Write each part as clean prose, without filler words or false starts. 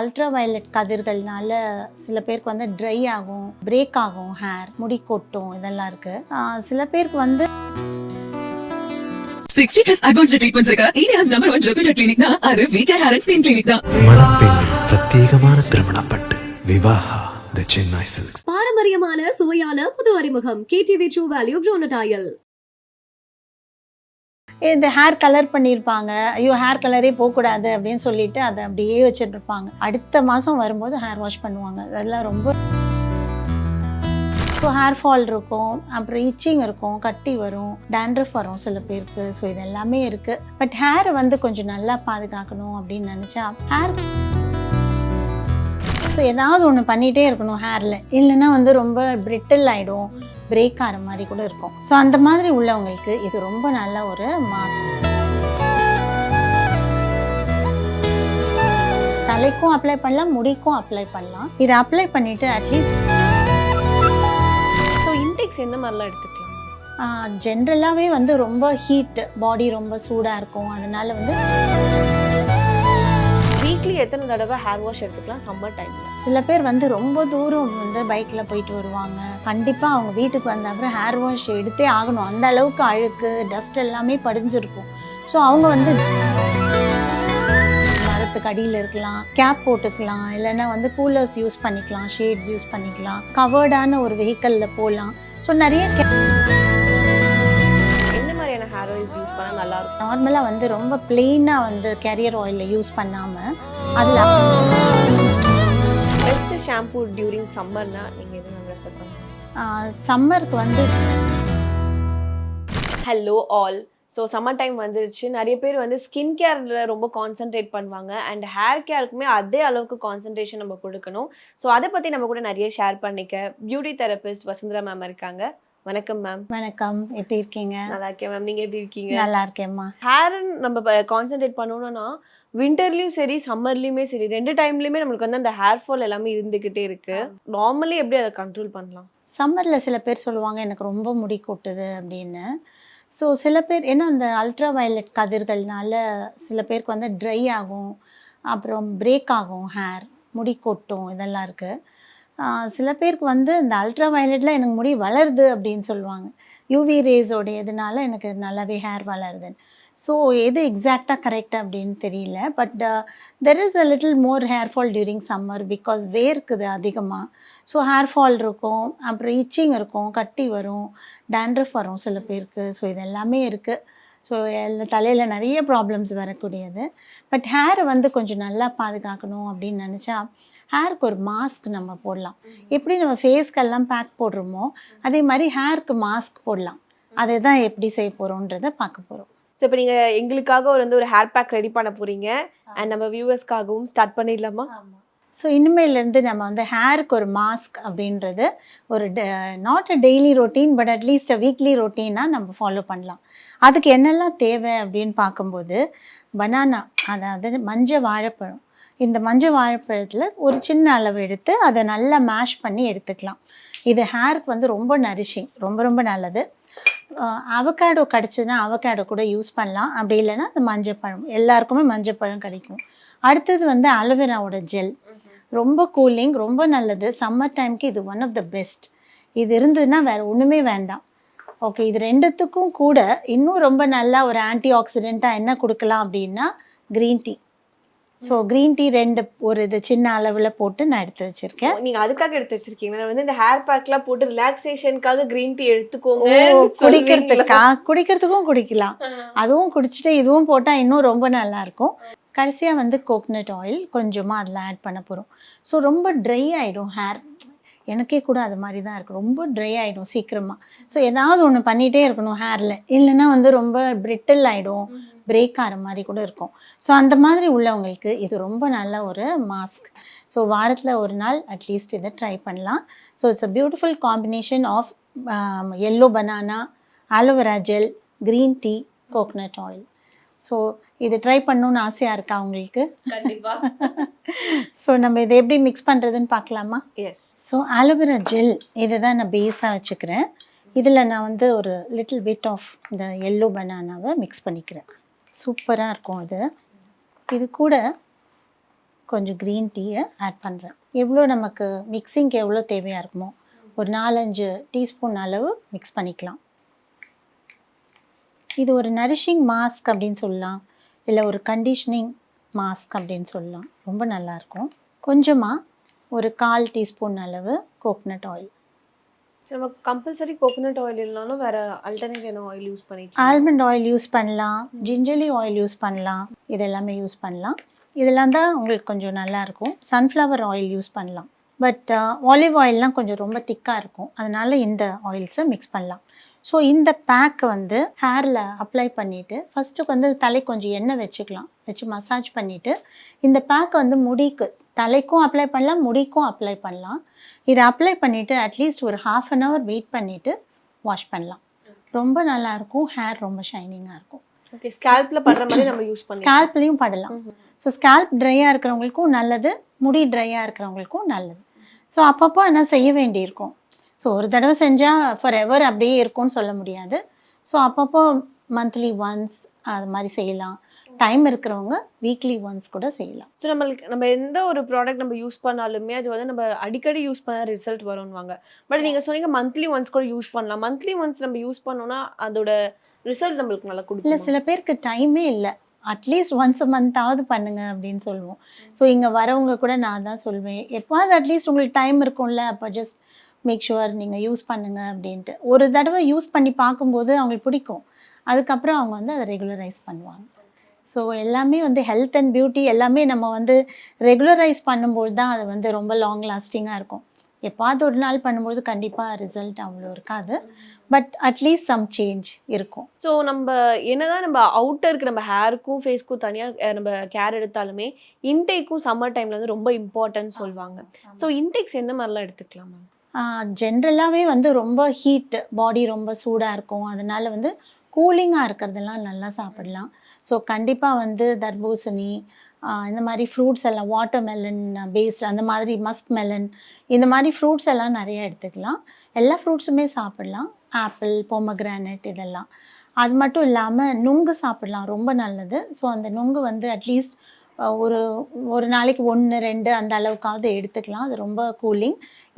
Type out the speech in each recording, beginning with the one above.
Ultra violet கதிர்கள்னால சில பேருக்கு வந்து ட்ரை ஆகும், பிரேக் ஆகும், ஹேர் முடி கொட்டும், இதெல்லாம் இருக்குது. சில பேருக்கு வந்து 60 plus advanced treatments இருக்க India's number 1 reputed clinic na அது VK Hair and Skin Clinic தான். மணப்பெண்ணின் பிரத்யேகமான திருமணப்பட்டு விவாஹா தி சென்னை சில்க்ஸ். பாரம்பரியமான சுவையான புது அறிமுகம் KTV True Value Bronadial. இந்த ஹேர் கலர் பண்ணியிருப்பாங்க, ஐயோ ஹேர் கலரே போகக்கூடாது அப்படின்னு சொல்லிட்டு அதை அப்படியே வச்சுட்டு இருப்பாங்க. அடுத்த மாதம் வரும்போது ஹேர் வாஷ் பண்ணுவாங்க. அதெல்லாம் ரொம்ப ஸோ ஹேர் ஃபால் இருக்கும், அப்புறம் இச்சிங் இருக்கும், கட்டி வரும், டேண்ட்ரஃப் வரும் சில பேருக்கு. ஸோ இது எல்லாமே இருக்குது. பட் ஹேரை வந்து கொஞ்சம் நல்லா பாதுகாக்கணும் அப்படின்னு நினச்சா ஹேர் ஸோ ஏதாவது ஒன்று பண்ணிகிட்டே இருக்கணும் ஹேரில். இல்லைன்னா வந்து ரொம்ப பிரிட்டில் ஆகிடும், பிரேக் ஆகிற மாதிரி கூட இருக்கும். ஸோ அந்த மாதிரி உள்ளவங்களுக்கு இது ரொம்ப நல்ல ஒரு மாஸ்க். தலைக்கும் அப்ளை பண்ணலாம், முடிக்கும் அப்ளை பண்ணலாம். இதை அப்ளை பண்ணிவிட்டு அட்லீஸ்ட் எந்த மாதிரிலாம் எடுத்துக்கலாம்? ஜென்ரலாகவே வந்து ரொம்ப ஹீட், பாடி ரொம்ப சூடாக இருக்கும். அதனால வந்து வீக்லி எத்தனை தடவை ஹேர் வாஷ் எடுத்துக்கலாம் சம்மர் டைமில்? சில பேர் வந்து ரொம்ப தூரம் வந்து பைக்கில் போயிட்டு வருவாங்க. கண்டிப்பாக அவங்க வீட்டுக்கு வந்த அப்புறம் ஹேர் வாஷ் எடுத்தே ஆகணும். அந்த அளவுக்கு அழுக்கு, டஸ்ட் எல்லாமே படிஞ்சிருக்கும். ஸோ அவங்க வந்து மரத்துக்கு அடியில் இருக்கலாம், கேப் போட்டுக்கலாம், இல்லைன்னா வந்து கூலர்ஸ் யூஸ் பண்ணிக்கலாம், ஷேட்ஸ் யூஸ் பண்ணிக்கலாம், கவர்டான ஒரு வெஹிக்கலில் போகலாம். ஸோ நிறைய என்ன மாதிரியான ஹேர் ஆயில்ஸ் யூஸ் பண்ணால் நல்லாயிருக்கும்? நார்மலாக வந்து ரொம்ப பிளெயினாக வந்து கேரியர் ஆயிலில் யூஸ் பண்ணாமல் அதில் பெஸ்ட் ஷாம்பூ டியூரிங் சம்மர்னா நீங்கள் எது நல்லா ரெஃபர் பண்ணுங்கள்? சம்மருக்கு வந்து hello all. So summer time வந்துருச்சு. நிறைய பேர் வந்து ஸ்கின் கேரில் ரொம்ப கான்சென்ட்ரேட் பண்ணுவாங்க அண்ட் ஹேர் கேருக்குமே அதே அளவுக்கு கான்சன்ட்ரேஷன் நம்ம கொடுக்கணும். ஸோ அதை பற்றி நம்ம கூட நிறைய ஷேர் பண்ணிக்க பியூட்டி தெரபிஸ்ட் வசுந்தரா மேம் இருக்காங்க. வணக்கம் மேம். வணக்கம், எப்படி இருக்கீங்க? நல்லா இருக்கேன் மேம், நீங்கள் எப்படி இருக்கீங்க? நல்லா இருக்கேம்மா. ஹேர் நம்ம கான்சென்ட்ரேட் பண்ணணும்னா விண்டர்லயும் சரி சம்மர்லயுமே சரி ரெண்டு டைம்லயுமே நம்மளுக்கு வந்து அந்த ஹேர் ஃபால் எல்லாமே இருந்துகிட்டே இருக்கு. நார்மலி எப்படி அதை கண்ட்ரோல் பண்ணலாம்? சம்மரில் சில பேர் சொல்லுவாங்க எனக்கு ரொம்ப முடி கொட்டுது அப்படின்னு. ஸோ சில பேர் ஏன்னா அந்த அல்ட்ரா வயலட் கதிர்கள்னால சில பேருக்கு வந்து ட்ரை ஆகும், அப்புறம் பிரேக் ஆகும், ஹேர் முடி கொட்டும், இதெல்லாம் இருக்குது. சில பேருக்கு வந்து இந்த அல்ட்ரா வயலட்டில் எனக்கு முடி வளருது அப்படின்னு சொல்லுவாங்க. யூவி ரேஸோட இதனால எனக்கு நல்லாவே ஹேர் வளருதுன்னு. ஸோ எது எக்ஸாக்டாக கரெக்டாக அப்படின்னு தெரியல. But there is a little more hair fall during summer because வேர்க்குது அதிகமாக. ஸோ ஹேர் ஃபால் இருக்கும், அப்புறம் இச்சிங் இருக்கும், கட்டி வரும், டேண்ட்ரஃப் வரும் சில பேருக்கு. ஸோ இது எல்லாமே இருக்குது. ஸோ தலையில் நிறைய ப்ராப்ளம்ஸ் வரக்கூடியது. பட் ஹேரை வந்து கொஞ்சம் நல்லா பாதுகாக்கணும் அப்படின்னு நினச்சா ஹேருக்கு ஒரு மாஸ்க் நம்ம போடலாம். எப்படி நம்ம ஃபேஸ்க்கெல்லாம் பேக் போடுறோமோ அதே மாதிரி ஹேருக்கு மாஸ்க் போடலாம். அதை தான் எப்படி செய்ய போகிறோன்றதை பார்க்க போகிறோம். ஸோ இப்போ நீங்கள் எங்களுக்காக ஒரு ஹேர் பேக் ரெடி பண்ண போகிறீங்க அண்ட் நம்ம வியூவர்ஸ்க்காகவும் ஸ்டார்ட் பண்ணிடலாமா? ஸோ இனிமேலேருந்து நம்ம வந்து ஹேருக்கு ஒரு மாஸ்க் அப்படின்றது ஒரு not a daily routine but at least a weekly ரொட்டீனாக நம்ம ஃபாலோ பண்ணலாம். அதுக்கு என்னெல்லாம் தேவை அப்படின்னு பார்க்கும்போது பனானா, அதாவது மஞ்சள் வாழைப்பழம். இந்த மஞ்சள் வாழைப்பழத்தில் ஒரு சின்ன அளவு எடுத்து அதை நல்லா மேஷ் பண்ணி எடுத்துக்கலாம். இது ஹேருக்கு வந்து ரொம்ப நரிஷிங், ரொம்ப ரொம்ப நல்லது. அவகேடோ கிடச்சிதுன்னா அவகேடோ கூட யூஸ் பண்ணலாம். அப்படி இல்லைன்னா அந்த மஞ்சப்பழம், எல்லாருக்குமே மஞ்சப்பழம் கிடைக்கும். அடுத்தது வந்து அலோவேராவோட ஜெல், ரொம்ப கூலிங், ரொம்ப நல்லது. சம்மர் டைமுக்கு இது ஒன் ஆஃப் த பெஸ்ட். இது இருந்ததுன்னா வேறு ஒன்றுமே வேண்டாம். ஓகே, இது ரெண்டுத்துக்கும் கூட இன்னும் ரொம்ப நல்லா ஒரு ஆன்டி ஆக்சிடெண்ட்டாக என்ன கொடுக்கலாம் அப்படின்னா green tea. So green tea ஒரு இது சின்ன அளவில் போட்டு நான் எடுத்து வச்சுருக்கேன். நீங்கள் அதுக்காக எடுத்து வச்சுருக்கீங்க. நான் வந்து இந்த ஹேர் பேக்லாம் போட்டு ரிலாக்ஸேஷனுக்காக க்ரீன் டீ எடுத்துக்கோங்க. குடிக்கிறதுக்கும் குடிக்கலாம். அதுவும் குடிச்சிட்டு இதுவும் போட்டால் இன்னும் ரொம்ப நல்லாயிருக்கும். கடைசியாக வந்து கோகனட் ஆயில் கொஞ்சமாக அதில் ஆட் பண்ண போகிறோம். ஸோ ரொம்ப ட்ரை ஆகிடும் ஹேர். எனக்கே கூட அது மாதிரி தான் இருக்குது, ரொம்ப ட்ரை ஆகிடும் சீக்கிரமாக. ஸோ ஏதாவது ஒன்று பண்ணிகிட்டே இருக்கணும் ஹேரில். இல்லைன்னா வந்து ரொம்ப பிரிட்டில் ஆகிடும், பிரேக் ஆகிற மாதிரி கூட இருக்கும். ஸோ அந்த மாதிரி உள்ளவங்களுக்கு இது ரொம்ப நல்ல ஒரு மாஸ்க். ஸோ வாரத்தில் ஒரு நாள் அட்லீஸ்ட் இதை ட்ரை பண்ணலாம். So it's a beautiful combination of yellow banana, aloe vera gel, green tea, coconut oil. So இது ட்ரை பண்ணணுன்னு ஆசையாக இருக்கா உங்களுக்கு? கண்டிப்பாக. ஸோ நம்ம இதை எப்படி மிக்ஸ் பண்ணுறதுன்னு பார்க்கலாமா? எஸ். ஸோ ஆலோவேரா ஜெல் இதை தான் நான் பேஸாக வச்சுக்கிறேன். இதில் நான் வந்து ஒரு லிட்டில் பிட் ஆஃப் இந்த எல்லோ பனானாவை மிக்ஸ் பண்ணிக்கிறேன். சூப்பராக இருக்கும் இது. இது கூட கொஞ்சம் க்ரீன் டீயை ஆட் பண்ணுறேன். எவ்வளோ நமக்கு மிக்சிங்க்கு எவ்வளோ தேவையாக இருக்குமோ ஒரு 4-5 டீஸ்பூன் அளவு மிக்ஸ் பண்ணிக்கலாம். இது ஒரு நரிஷிங் மாஸ்க் அப்படின்னு சொல்லலாம், இல்லை ஒரு கண்டிஷனிங் மாஸ்க் அப்படின்னு சொல்லலாம். ரொம்ப நல்லாயிருக்கும். கொஞ்சமாக ஒரு 1/4 டீஸ்பூன் அளவு கோகனட் ஆயில். ஸோ நம்ம கம்பல்சரி கோகோனட் ஆயில் இல்லைனாலும் வேறு அல்டர்னேட் என்ன ஆயில் யூஸ் பண்ணிக்கலாம்? ஆல்மண்ட் ஆயில் யூஸ் பண்ணலாம், ஜிஞ்சர்லி ஆயில் யூஸ் பண்ணலாம், இது எல்லாமே யூஸ் பண்ணலாம். இதெல்லாம் தான் உங்களுக்கு கொஞ்சம் நல்லாயிருக்கும். சன்ஃப்ளவர் ஆயில் யூஸ் பண்ணலாம், பட் ஆலிவ் ஆயிலெலாம் கொஞ்சம் ரொம்ப திக்காக இருக்கும், அதனால் இந்த ஆயில்ஸை மிக்ஸ் பண்ணலாம். ஸோ இந்த பேக்கை வந்து ஹேரில் அப்ளை பண்ணிவிட்டு ஃபஸ்ட்டு வந்து தலை கொஞ்சம் எண்ணெய் வச்சு மசாஜ் பண்ணிவிட்டு இந்த பேக்கை வந்து முடிக்கு, தலைக்கும் அப்ளை பண்ணலாம், முடிக்கும் அப்ளை பண்ணலாம். இதை அப்ளை பண்ணிவிட்டு அட்லீஸ்ட் ஒரு 1/2 அன் ஹவர் வெயிட் பண்ணிவிட்டு வாஷ் பண்ணலாம். ரொம்ப நல்லாயிருக்கும், ஹேர் ரொம்ப ஷைனிங்காக இருக்கும். ஓகே, ஸ்கேல்பில் படுற மாதிரி நம்ம யூஸ் பண்ணலாம். ஸ்கேல்ப்லேயும் படலாம். ஸோ ஸ்கேல்ப் ட்ரையாக இருக்கிறவங்களுக்கும் நல்லது, முடி ட்ரையாக இருக்கிறவங்களுக்கும் நல்லது. ஸோ அப்பப்போ என்ன செய்ய வேண்டியிருக்கும். ஸோ ஒரு தடவை செஞ்சால் ஃபார் எவர் அப்படியே இருக்கும்னு சொல்ல முடியாது. ஸோ அப்பப்போ மந்த்லி ஒன்ஸ் அது மாதிரி செய்யலாம். டைம் இருக்கிறவங்க வீக்லி ஒன்ஸ் கூட செய்யலாம். ஸோ நம்ம எந்த ஒரு ப்ராடக்ட் நம்ம யூஸ் பண்ணாலுமே அது வந்து நம்ம அடிக்கடி யூஸ் பண்ண ரிசல்ட் வரும்வாங்க. பட் நீங்கள் சொன்னீங்க மந்த்லி ஒன்ஸ் கூட யூஸ் பண்ணலாம். மந்த்லி ஒன்ஸ் நம்ம யூஸ் பண்ணோம்னா அதோட ரிசல்ட் நம்மளுக்கு நல்லா கொடுக்கும். இல்லை, சில பேருக்கு டைமே இல்லை, அட்லீஸ்ட் ஒன்ஸ் அ மந்த்தாவது பண்ணுங்க அப்படின்னு சொல்லுவோம். ஸோ இங்கே வரவங்க கூட நான் தான் சொல்வேன், எப்போது அட்லீஸ்ட் உங்களுக்கு டைம் இருக்கும்ல, அப்போ ஜஸ்ட் மேக் ஷுவர் நீங்கள் யூஸ் பண்ணுங்க அப்படின்ட்டு. ஒரு தடவை யூஸ் பண்ணி பார்க்கும்போது அவங்களுக்கு பிடிக்கும், அதுக்கப்புறம் அவங்க வந்து அதை ரெகுலரைஸ் பண்ணுவாங்க. ஸோ எல்லாமே வந்து ஹெல்த் அண்ட் பியூட்டி எல்லாமே நம்ம வந்து ரெகுலரைஸ் பண்ணும்போது தான் அது வந்து ரொம்ப லாங் லாஸ்டிங்காக இருக்கும். எப்பாவது ஒரு நாள் பண்ணும்போது கண்டிப்பாக ரிசல்ட் அவ்வளோ இருக்காது, பட் அட்லீஸ்ட் சம் சேஞ்ச் இருக்கும். ஸோ நம்ம என்னதான் நம்ம அவுட்டருக்கு நம்ம ஹேருக்கும் ஃபேஸ்க்கும் தனியாக நம்ம கேர் எடுத்தாலுமே இன்டேக்கும் சம்மர் டைமில் வந்து ரொம்ப இம்பார்ட்டன்ட் சொல்லுவாங்க. ஸோ இன்டேக்ஸ் எந்த மாதிரிலாம் எடுத்துக்கலாம் மேம்? ஜென்ரலாகவே வந்து ரொம்ப ஹீட், பாடி ரொம்ப சூடாக இருக்கும், அதனால் வந்து கூலிங்காக இருக்கிறதெல்லாம் நல்லா சாப்பிடலாம். ஸோ கண்டிப்பாக வந்து தர்பூசணி, இந்த மாதிரி ஃப்ரூட்ஸ் எல்லாம், வாட்டர் மெலன் பேஸ்ட், அந்த மாதிரி மஸ்க் மெலன், இந்த மாதிரி ஃப்ரூட்ஸ் எல்லாம் நிறைய எடுத்துக்கலாம். எல்லா ஃப்ரூட்ஸுமே சாப்பிடலாம், ஆப்பிள், பொமக்ரானட் இதெல்லாம். அது மட்டும் இல்லாமல் நுங்கு சாப்பிடலாம், ரொம்ப நல்லது. ஸோ அந்த நுங்கு வந்து அட்லீஸ்ட் ஒரு நாளைக்கு 1-2 அந்த அளவுக்காவது எடுத்துக்கலாம், அது ரொம்ப கூலிங்.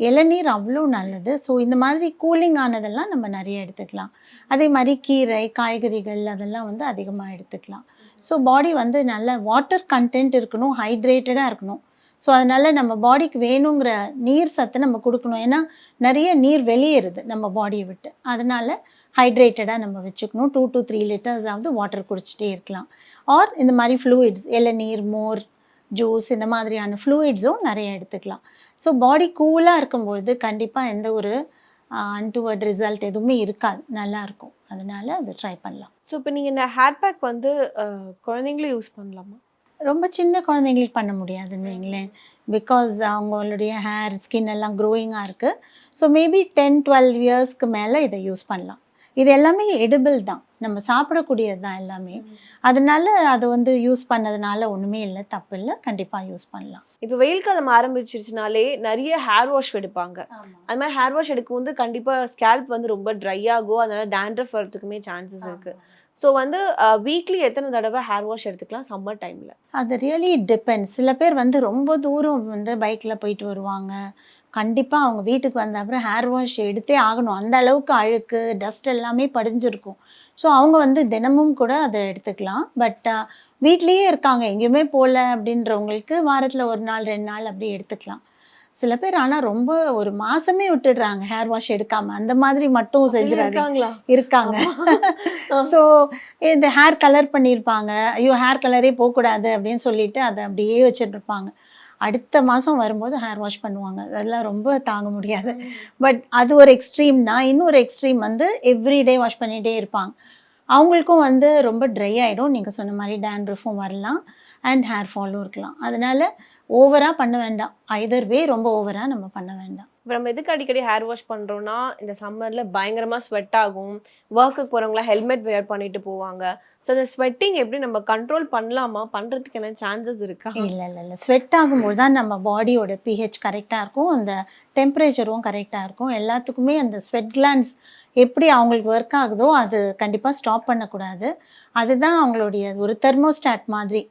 இளநீர் அவ்வளோ நல்லது. ஸோ இந்த மாதிரி கூலிங் ஆனதெல்லாம் நம்ம நிறைய எடுத்துக்கலாம். அதே மாதிரி கீரை, காய்கறிகள் அதெல்லாம் வந்து அதிகமாக எடுத்துக்கலாம். ஸோ பாடி வந்து நல்ல வாட்டர் கண்டென்ட் இருக்கணும், ஹைட்ரேட்டடாக இருக்கணும். ஸோ அதனால் நம்ம பாடிக்கு வேணுங்கிற நீர் சத்து நம்ம கொடுக்கணும். ஏன்னா நிறைய நீர் வெளியேறுது நம்ம பாடியை விட்டு, அதனால் ஹைட்ரேட்டடாக நம்ம வச்சுக்கணும். 2 to 3 லிட்டர்ஸாவது வாட்டர் குடிச்சிட்டே இருக்கலாம். ஆர் இந்த மாதிரி ஃப்ளூயிட்ஸ், இளநீர், மோர், ஜூஸ், இந்த மாதிரியான ஃப்ளூயிட்ஸும் நிறைய எடுத்துக்கலாம். ஸோ பாடி கூலாக இருக்கும்பொழுது கண்டிப்பாக எந்த ஒரு அன்டுவர்ட் ரிசல்ட் எதுவுமே இருக்காது, நல்லாயிருக்கும். அதனால் அதை ட்ரை பண்ணலாம். ஸோ இப்போ நீங்கள் இந்த ஹேர் பேக் வந்து குழந்தைங்களும் யூஸ் பண்ணலாமா? ரொம்ப சின்ன குழந்தைங்களுக்கு பண்ண முடியாதுன்னு வைங்களேன், பிகாஸ் அவங்களுடைய ஹேர், ஸ்கின் எல்லாம் க்ரோயிங்காக இருக்குது. ஸோ மேபி 10-12 இயர்ஸ்க்கு மேலே இதை யூஸ் பண்ணலாம். இது எல்லாமே எடிபிள் தான், நம்ம சாப்பிடக்கூடியது தான் எல்லாமே. அதனால அதை வந்து யூஸ் பண்ணதுனால ஒன்றுமே இல்லை, தப்பு இல்லை, கண்டிப்பாக யூஸ் பண்ணலாம். இப்போ வெயில் காலம் ஆரம்பிச்சிருச்சுனாலே நிறைய ஹேர் வாஷ் எடுப்பாங்க. அது மாதிரி ஹேர் வாஷ் எடுக்கும் வந்து கண்டிப்பாக ஸ்கேல்ப் வந்து ரொம்ப ட்ரை ஆகும், அதனால டேண்ட்ரஃப் வரதுக்குமே சான்சஸ் இருக்குது. ஸோ வந்து வீக்லி எத்தனை தடவை ஹேர் வாஷ் எடுத்துக்கலாம் சம்மர் டைமில்? அது ரியலி டிபெண்ட்ஸ். சில பேர் வந்து ரொம்ப தூரம் வந்து பைக்கில் போயிட்டு வருவாங்க, கண்டிப்பாக அவங்க வீட்டுக்கு வந்த அப்புறம் ஹேர் வாஷ் எடுத்தே ஆகணும், அந்த அளவுக்கு அழுக்கு, டஸ்ட் எல்லாமே படிஞ்சிருக்கும். ஸோ அவங்க வந்து தினமும் கூட அதை எடுத்துக்கலாம். பட் வீட்லேயே இருக்காங்க, எங்கேயுமே போகல அப்படின்றவங்களுக்கு வாரத்தில் 1 நாள் 2 நாள் அப்படி எடுத்துக்கலாம். சில பேர் ஆனால் ரொம்ப ஒரு மாதமே விட்டுடுறாங்க ஹேர் வாஷ் எடுக்காமல், அந்த மாதிரி மட்டும் செஞ்சுறாங்க, இருக்காங்க. ஸோ இந்த ஹேர் கலர் பண்ணியிருப்பாங்க, ஐயோ ஹேர் கலரே போகக்கூடாது அப்படின்னு சொல்லிட்டு அதை அப்படியே வச்சுட்ருப்பாங்க. அடுத்த மாதம் வரும்போது ஹேர் வாஷ் பண்ணுவாங்க, அதெல்லாம் ரொம்ப தாங்க முடியாது. பட் அது ஒரு எக்ஸ்ட்ரீம்னா, இன்னொரு எக்ஸ்ட்ரீம் வந்து எவ்ரிடே வாஷ் பண்ணிகிட்டே இருப்பாங்க, அவங்களுக்கும் வந்து ரொம்ப ட்ரை ஆகிடும். நீங்கள் சொன்ன மாதிரி டேண்ட்ரஃபும் வரலாம் அண்ட் ஹேர் ஃபாலும் இருக்கலாம். அதனால் ஓவராக பண்ண வேண்டாம், ஐதர் வே ரொம்ப ஓவராக நம்ம பண்ண வேண்டாம். இப்போ நம்ம எதுக்கு அடிக்கடி ஹேர் வாஷ் பண்ணுறோன்னா, இந்த சம்மரில் பயங்கரமாக ஸ்வெட் ஆகும், ஒர்க்குக்கு போகிறவங்களாம் ஹெல்மெட் வேர் பண்ணிட்டு போவாங்க. ஸோ அந்த ஸ்வெட்டிங் எப்படி நம்ம கண்ட்ரோல் பண்ணலாமா, பண்ணுறதுக்கு என்ன சான்சஸ் இருக்கா? இல்லை, ஸ்வெட் ஆகும்போது தான் நம்ம பாடியோட பிஹெச் கரெக்டாக இருக்கும், அந்த டெம்பரேச்சரும் கரெக்டாக இருக்கும். எல்லாத்துக்குமே அந்த ஸ்வெட் கிளாண்ட்ஸ் எப்படி அவங்களுக்கு ஒர்க் ஆகுதோ அது கண்டிப்பாக ஸ்டாப் பண்ணக்கூடாது. அதுதான் அவங்களுடைய ஒரு தெர்மோஸ்டாட் மாதிரி.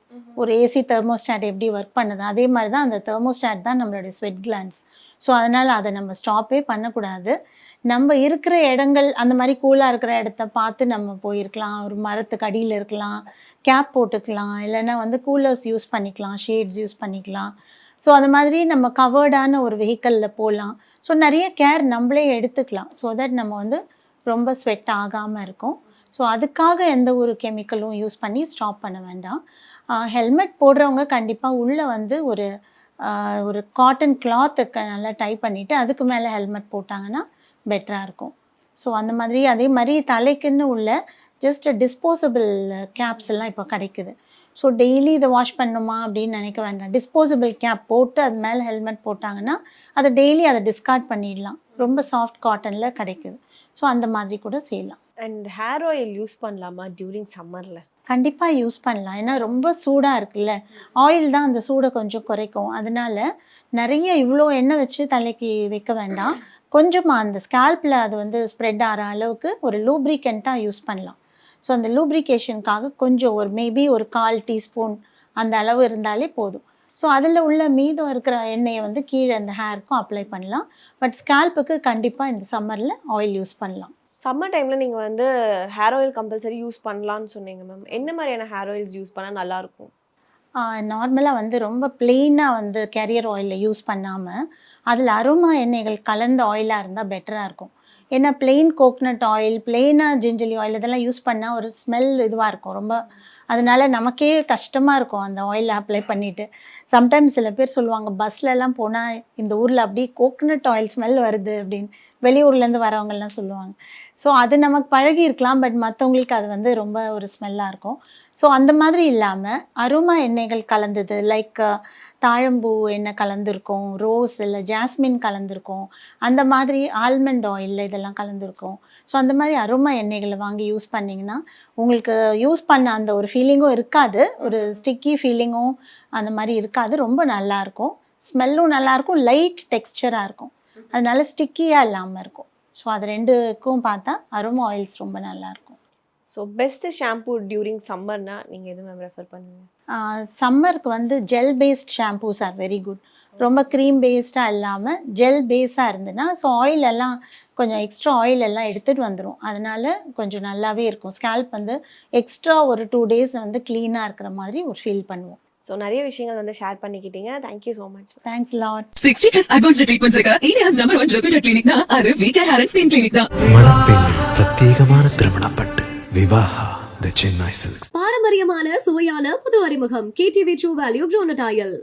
ஒரு ஏசி தெர்மோஸ்டாட் எப்படி ஒர்க் பண்ணுது அதே மாதிரி தான் அந்த தெர்மோஸ்டாட் தான் நம்மளுடைய ஸ்வெட் கிளாண்ட்ஸ். ஸோ அதனால் அதை நம்ம ஸ்டாப்பே பண்ணக்கூடாது. நம்ம இருக்கிற இடங்கள் அந்த மாதிரி கூலாக இருக்கிற இடத்த பார்த்து நம்ம போயிருக்கலாம். ஒரு மரத்துக்கு அடியில் இருக்கலாம், கேப் போட்டுக்கலாம், இல்லைன்னா வந்து கூலர்ஸ் யூஸ் பண்ணிக்கலாம், ஷேட்ஸ் யூஸ் பண்ணிக்கலாம். ஸோ அந்த மாதிரி நம்ம கவர்டான ஒரு வெஹிக்கிளில் போகலாம். ஸோ நிறைய கேர் நம்மளே எடுத்துக்கலாம். ஸோ தட் நம்ம வந்து ரொம்ப ஸ்வெட் ஆகாமல் இருக்கும். ஸோ அதுக்காக எந்த ஒரு கெமிக்கலும் யூஸ் பண்ணி ஸ்டாப் பண்ண வேண்டாம். ஹெல்மெட் போடுறவங்க கண்டிப்பாக உள்ளே வந்து ஒரு காட்டன் கிளாத்தை நல்லா டை பண்ணிவிட்டு அதுக்கு மேலே ஹெல்மெட் போட்டாங்கன்னா பெட்டராக இருக்கும். ஸோ அந்த மாதிரி அதே மாதிரி தலைக்குன்னு உள்ள ஜஸ்ட் டிஸ்போசபிள் கேப்ஸ் எல்லாம் இப்போ கிடைக்குது. ஸோ டெய்லி இதை வாஷ் பண்ணணுமா அப்படின்னு நினைக்க வேண்டாம். டிஸ்போசபிள் கேப் போட்டு அது மேலே ஹெல்மெட் போட்டாங்கன்னா அதை டெய்லி அதை டிஸ்கார்ட் பண்ணிடலாம். ரொம்ப சாஃப்ட் காட்டனில் கிடைக்குது. ஸோ அந்த மாதிரி கூட செய்யலாம். அண்ட் ஹேர் ஆயில் யூஸ் பண்ணலாமா டியூரிங் சம்மரில்? கண்டிப்பாக யூஸ் பண்ணலாம். ஏன்னா ரொம்ப சூடாக இருக்குல்ல, ஆயில் தான் அந்த சூடை கொஞ்சம் குறைக்கும். அதனால நிறைய இவ்வளோ எண்ணெய் வச்சு தலைக்கு வைக்க வேண்டாம். கொஞ்சமாக அந்த ஸ்கேல்பில் அது வந்து ஸ்ப்ரெட் ஆகிற அளவுக்கு ஒரு லூப்ரிகண்ட்டாக யூஸ் பண்ணலாம். ஸோ அந்த லூப்ரிகேஷனுக்காக கொஞ்சம் மேபி ஒரு 1/4 டீஸ்பூன் அந்த அளவு இருந்தாலே போதும். ஸோ அதில் உள்ள மீதம் இருக்கிற எண்ணெயை வந்து கீழே அந்த ஹேருக்கும் அப்ளை பண்ணலாம். பட் ஸ்கேல்புக்கு கண்டிப்பாக இந்த சம்மரில் ஆயில் யூஸ் பண்ணலாம். சம்மர் டைமில் நீங்கள் வந்து ஹேர் ஆயில் கம்பல்சரி யூஸ் பண்ணலான்னு சொன்னீங்க மேம். என்ன மாதிரியான ஹேர் ஆயில்ஸ் யூஸ் பண்ணால் நல்லாயிருக்கும்? நார்மலாக வந்து ரொம்ப பிளெயினாக வந்து கேரியர் ஆயிலில் யூஸ் பண்ணாமல் அதில் அரோமா எண்ணெய்கள் கலந்த ஆயிலாக இருந்தால் பெட்டராக இருக்கும். ஏன்னா பிளெயின் கோக்னட் ஆயில், பிளெயினாக ஜிஞ்சலி ஆயில் இதெல்லாம் யூஸ் பண்ணால் ஒரு ஸ்மெல் இதுவாக இருக்கும் ரொம்ப. அதனால நமக்கே கஷ்டமாக இருக்கும் அந்த ஆயில் அப்ளை பண்ணிவிட்டு. சம்டைம்ஸ் சில பேர் சொல்லுவாங்க பஸ்லலாம் போனால் இந்த ஊரில் அப்படியே கோக்னட் ஆயில் ஸ்மெல் வருது அப்படின்னு வெளியூர்லேருந்து வரவங்கெல்லாம் சொல்லுவாங்க. ஸோ அது நமக்கு பழகி இருக்கலாம், பட் மற்றவங்களுக்கு அது வந்து ரொம்ப ஒரு ஸ்மெல்லாக இருக்கும். ஸோ அந்த மாதிரி இல்லாமல் அரோமா எண்ணெய்கள் கலந்தது லைக் தாழம்பூ எண்ணெய் கலந்துருக்கும், ரோஸ் இல்லை ஜாஸ்மின் கலந்துருக்கும், அந்த மாதிரி ஆல்மண்ட் ஆயில் இதெல்லாம் கலந்துருக்கும். ஸோ அந்த மாதிரி அரோமா எண்ணெய்களை வாங்கி யூஸ் பண்ணிங்கன்னா உங்களுக்கு யூஸ் பண்ண அந்த ஒரு ஃபீலிங்கும் இருக்காது, ஒரு ஸ்டிக்கி ஃபீலிங்கும் அந்த மாதிரி இருக்காது. ரொம்ப நல்லாயிருக்கும், ஸ்மெல்லும் நல்லாயிருக்கும், லைட் டெக்ஸ்சராக இருக்கும், அதனால ஸ்டிக்கியாக இல்லாமல் இருக்கும். ஸோ அது ரெண்டுக்கும் பார்த்தா அரோமா ஆயில்ஸ் ரொம்ப நல்லாயிருக்கும். ஸோ பெஸ்ட்டு ஷாம்பூ டியூரிங் சம்மர்னா நீங்கள் எது மேம் ரெஃபர் பண்ணுவீங்க? சம்மருக்கு வந்து gel based shampoos are very good. ரொம்ப க்ரீம் பேஸ்டாக இல்லாமல் ஜெல் பேஸாக இருந்துன்னா ஸோ ஆயில் எல்லாம் கொஞ்சம் எக்ஸ்ட்ரா ஆயில் எல்லாம் எடுத்துகிட்டு வந்துடும். அதனால கொஞ்சம் நல்லாவே இருக்கும். ஸ்கேல்ப் வந்து எக்ஸ்ட்ரா ஒரு 2 days வந்து க்ளீனாக இருக்கிற மாதிரி ஒரு ஃபீல் பண்ணுவோம். ஸோ நிறைய விஷயங்கள் வந்து ஷேர் பண்ணிக்கிட்டீங்க. Thank you so much. Thanks lot. 60+ advanced treatments இருக்க இந்தியாஸ் நம்பர் 1 reputed clinic னா அது VK Hair and Skin Clinic தான். மணப்பெண்ணின் பிரத்யேகமான திருமணப்பட்டு விவாஹா தி சென்னை சில்க்ஸ். பாரம்பரியமான சுவையான புது அறிமுகம் KTV True Value Bronadile.